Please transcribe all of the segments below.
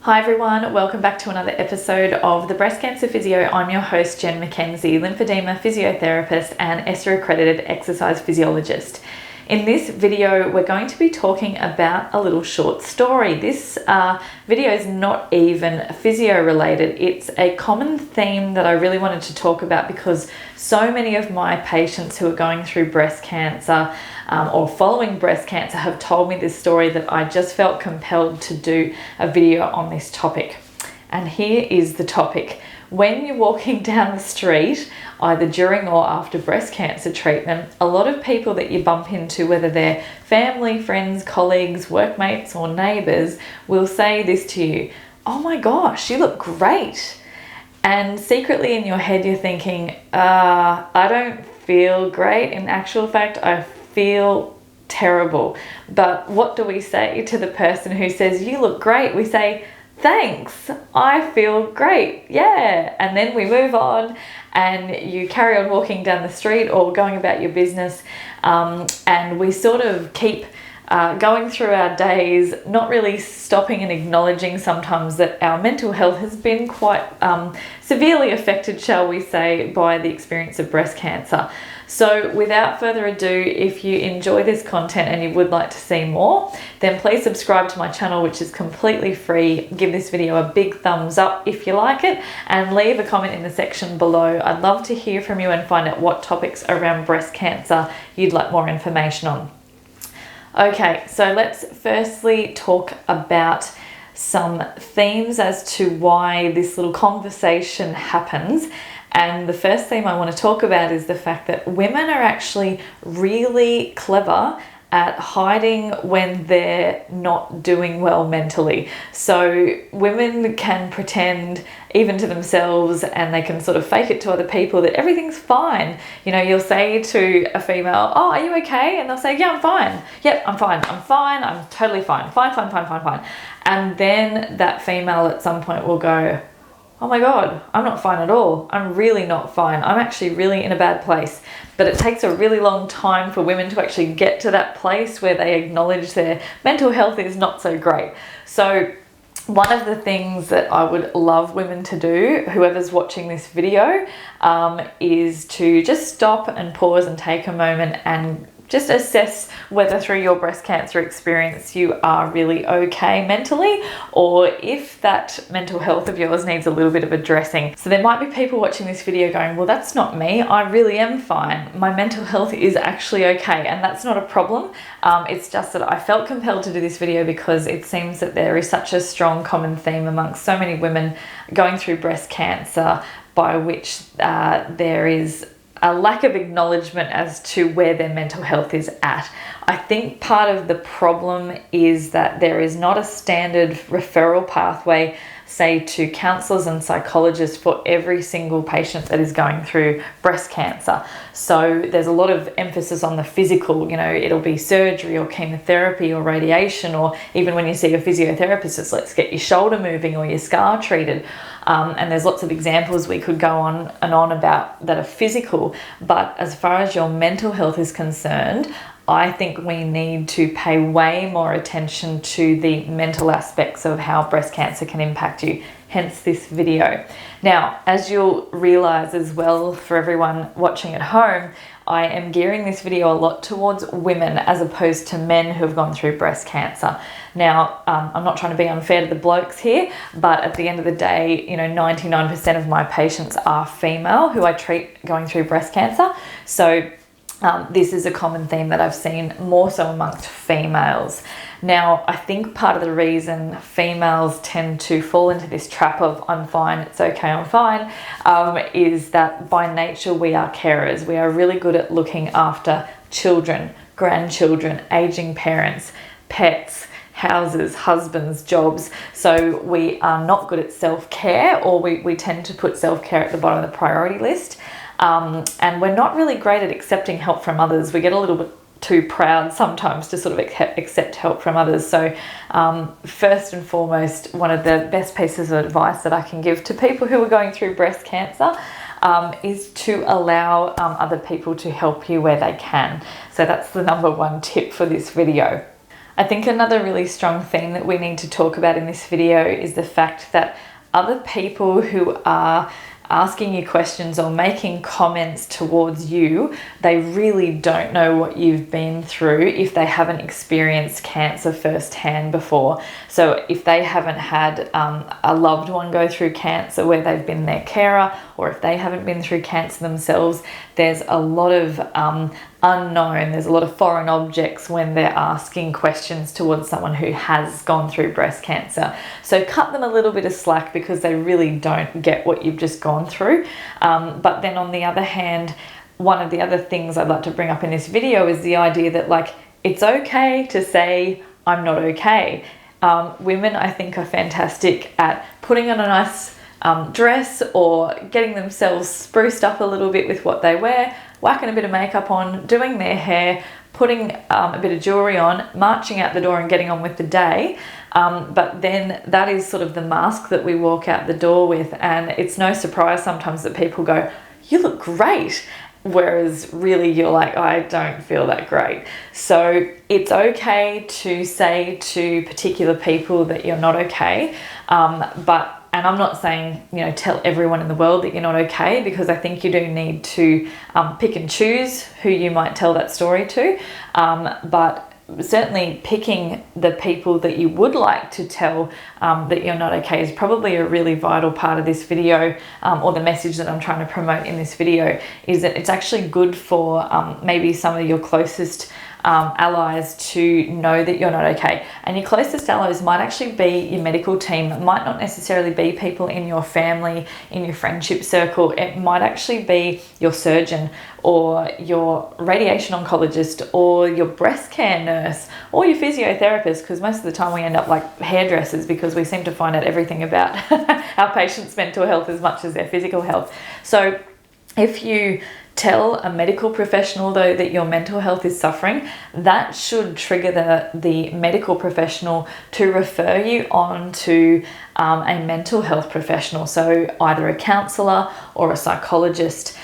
Hi everyone, welcome back to another episode of the Breast Cancer Physio. I'm your host Jen McKenzie, lymphedema physiotherapist and ESSA accredited exercise physiologist. In this video, we're going to be talking about a little short story. This video is not even physio related. It's a common theme that I really wanted to talk about because so many of my patients who are going through breast cancer or following breast cancer have told me this story that I just felt compelled to do a video on this topic. And here is the topic. When you're walking down the street, either during or after breast cancer treatment, a lot of people that you bump into, whether they're family, friends, colleagues, workmates, or neighbors, will say this to you: "Oh my gosh, you look great." And secretly in your head, you're thinking, I don't feel great. In actual fact, I feel terrible. But what do we say to the person who says, "You look great"? We say, "Thanks, I feel great, yeah." And then we move on and you carry on walking down the street or going about your business, and we sort of keep going through our days, not really stopping and acknowledging sometimes that our mental health has been quite severely affected, shall we say, by the experience of breast cancer. So without further ado, if you enjoy this content and you would like to see more, then please subscribe to my channel, which is completely free. Give this video a big thumbs up if you like it, and leave a comment in the section below. I'd love to hear from you and find out what topics around breast cancer you'd like more information on. Okay, so let's firstly talk about some themes as to why this little conversation happens. And the first theme I want to talk about is the fact that women are actually really clever at hiding when they're not doing well mentally. So women can pretend even to themselves, and they can sort of fake it to other people that everything's fine. You know, you'll say to a female, "Oh, are you okay?" And they'll say, "Yeah, I'm fine. Yep, I'm fine. I'm totally fine. Fine. And then that female at some point will go, "Oh my God, I'm not fine at all. I'm really not fine. I'm actually really in a bad place." But it takes a really long time for women to actually get to that place where they acknowledge their mental health is not so great. So one of the things that I would love women to do, whoever's watching this video, is to just stop and pause and take a moment and just assess whether through your breast cancer experience you are really okay mentally, or if that mental health of yours needs a little bit of addressing. So there might be people watching this video going, "Well, that's not me. I really am fine. My mental health is actually okay." And that's not a problem. It's just that I felt compelled to do this video because it seems that there is such a strong common theme amongst so many women going through breast cancer, by which there is a lack of acknowledgement as to where their mental health is at. I think part of the problem is that there is not a standard referral pathway, say, to counsellors and psychologists for every single patient that is going through breast cancer. So there's a lot of emphasis on the physical, you know, it'll be surgery or chemotherapy or radiation, or even when you see a physiotherapist, it's let's get your shoulder moving or your scar treated. And there's lots of examples we could go on and on about that are physical. But as far as your mental health is concerned, I think we need to pay way more attention to the mental aspects of how breast cancer can impact you, hence this video. Now, as you'll realize as well, for everyone watching at home, I am gearing this video a lot towards women as opposed to men who have gone through breast cancer. Now, I'm not trying to be unfair to the blokes here, but at the end of the day, you know, 99% of my patients are female who I treat going through breast cancer. So this is a common theme that I've seen more so amongst females. Now, I think part of the reason females tend to fall into this trap of "I'm fine, it's okay, I'm fine," is that by nature we are carers. We are really good at looking after children, grandchildren, aging parents, pets, houses, husbands, jobs. So we are not good at self-care, or we tend to put self-care at the bottom of the priority list. And we're not really great at accepting help from others. We get a little bit too proud sometimes to sort of accept help from others. So first and foremost, one of the best pieces of advice that I can give to people who are going through breast cancer is to allow other people to help you where they can. So that's the number one tip for this video. I think another really strong theme that we need to talk about in this video is the fact that other people who are asking you questions or making comments towards you, they really don't know what you've been through if they haven't experienced cancer firsthand before. So if they haven't had a loved one go through cancer where they've been their carer, or if they haven't been through cancer themselves, there's a lot of unknown, there's a lot of foreign objects when they're asking questions towards someone who has gone through breast cancer. So cut them a little bit of slack because they really don't get what you've just gone through. But then on the other hand, one of the other things I'd like to bring up in this video is the idea that, like, it's okay to say, I'm not okay. Women, I think, are fantastic at putting on a nice dress or getting themselves spruced up a little bit with what they wear, whacking a bit of makeup on, doing their hair, putting a bit of jewelry on, marching out the door and getting on with the day. But then that is sort of the mask that we walk out the door with, and it's no surprise sometimes that people go, you look great, whereas really you're like, I don't feel that great. So it's okay to say to particular people that you're not okay, and I'm not saying, you know, tell everyone in the world that you're not okay, because I think you do need to pick and choose who you might tell that story to. But certainly picking the people that you would like to tell that you're not okay is probably a really vital part of this video, or the message that I'm trying to promote in this video is that it's actually good for maybe some of your closest allies to know that you're not okay. And your closest allies might actually be your medical team. It might not necessarily be people in your family, in your friendship circle. It might actually be your surgeon or your radiation oncologist or your breast care nurse or your physiotherapist, because most of the time we end up like hairdressers because we seem to find out everything about our patients' mental health as much as their physical health. So if you tell a medical professional, though, that your mental health is suffering, that should trigger the medical professional to refer you on to a mental health professional, so either a counsellor or a psychologist,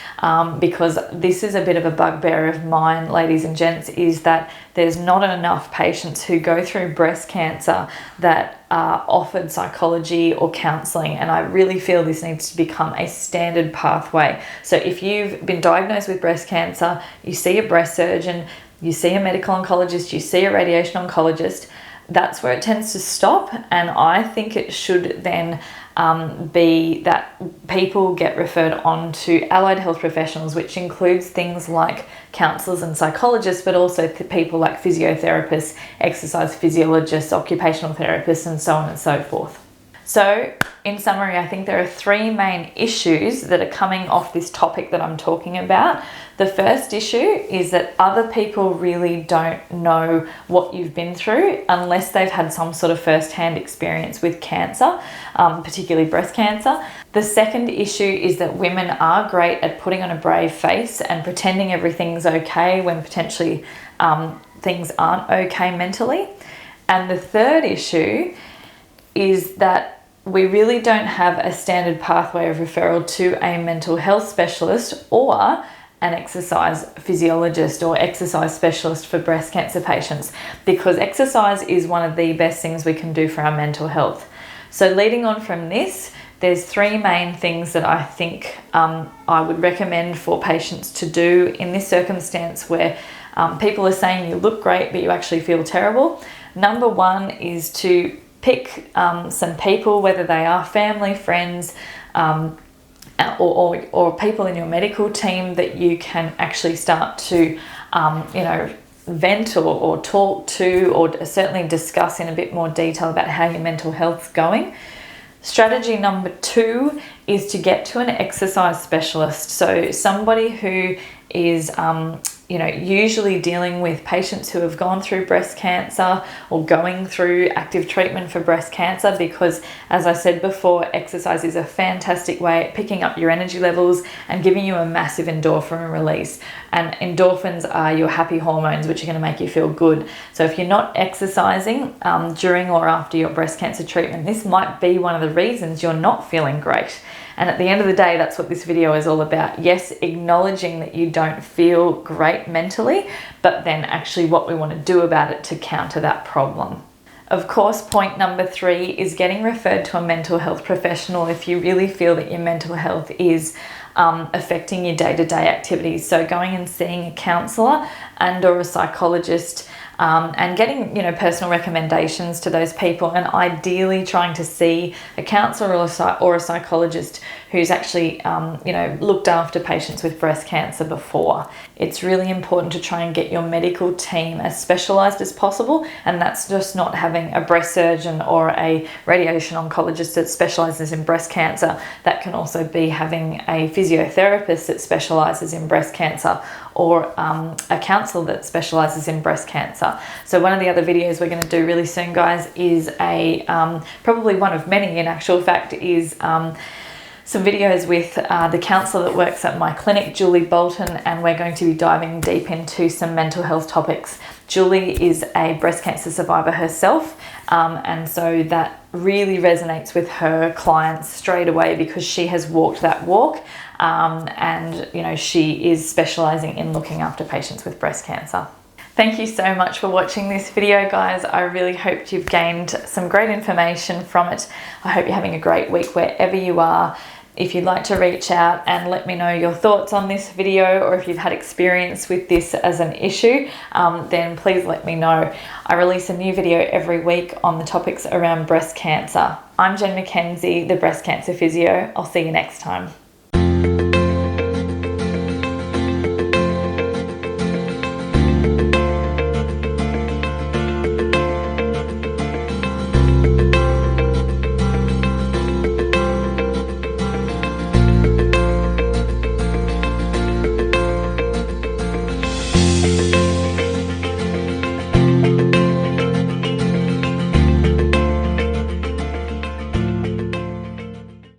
because this is a bit of a bugbear of mine, ladies and gents, is that there's not enough patients who go through breast cancer that are offered psychology or counselling, and I really feel this needs to become a standard pathway. So if you've been diagnosed with breast cancer, you see a breast surgeon, you see a medical oncologist, you see a radiation oncologist, that's where it tends to stop. And I think it should then be that people get referred on to allied health professionals, which includes things like counsellors and psychologists, but also people like physiotherapists, exercise physiologists, occupational therapists, and so on and so forth. So in summary, I think there are three main issues that are coming off this topic that I'm talking about. The first issue is that other people really don't know what you've been through unless they've had some sort of first-hand experience with cancer, particularly breast cancer. The second issue is that women are great at putting on a brave face and pretending everything's okay when potentially things aren't okay mentally. And the third issue is that we really don't have a standard pathway of referral to a mental health specialist or an exercise physiologist or exercise specialist for breast cancer patients, because exercise is one of the best things we can do for our mental health. So leading on from this, there's three main things that I think I would recommend for patients to do in this circumstance where people are saying you look great but you actually feel terrible. Number one is to pick some people, whether they are family, friends, or people in your medical team that you can actually start to, vent or talk to, or certainly discuss in a bit more detail about how your mental health's going. Strategy number two is to get to an exercise specialist. So somebody who is usually dealing with patients who have gone through breast cancer or going through active treatment for breast cancer, because as I said before, exercise is a fantastic way at picking up your energy levels and giving you a massive endorphin release. And endorphins are your happy hormones, which are going to make you feel good. So if you're not exercising during or after your breast cancer treatment, this might be one of the reasons you're not feeling great. And at the end of the day, that's what this video is all about. Yes, acknowledging that you don't feel great mentally, but then actually what we want to do about it to counter that problem. Of course, point number 3 is getting referred to a mental health professional if you really feel that your mental health is affecting your day-to-day activities. So going and seeing a counsellor and or a psychologist, and getting, you know, personal recommendations to those people, and ideally trying to see a counsellor or a psychologist who's actually, you know, looked after patients with breast cancer before. It's really important to try and get your medical team as specialised as possible, and that's just not having a breast surgeon or a radiation oncologist that specialises in breast cancer. That can also be having a physiotherapist that specialises in breast cancer, or a counsellor that specialises in breast cancer. So one of the other videos we're going to do really soon, guys, is probably one of many in actual fact, is some videos with the counsellor that works at my clinic, Julie Bolton, and we're going to be diving deep into some mental health topics. Julie is a breast cancer survivor herself, and so that really resonates with her clients straight away because she has walked that walk, and you know, she is specialising in looking after patients with breast cancer. Thank you so much for watching this video, guys. I really hope you've gained some great information from it. I hope you're having a great week wherever you are. If you'd like to reach out and let me know your thoughts on this video, or if you've had experience with this as an issue, then please let me know. I release a new video every week on the topics around breast cancer. I'm Jen McKenzie, the Breast Cancer Physio. I'll see you next time.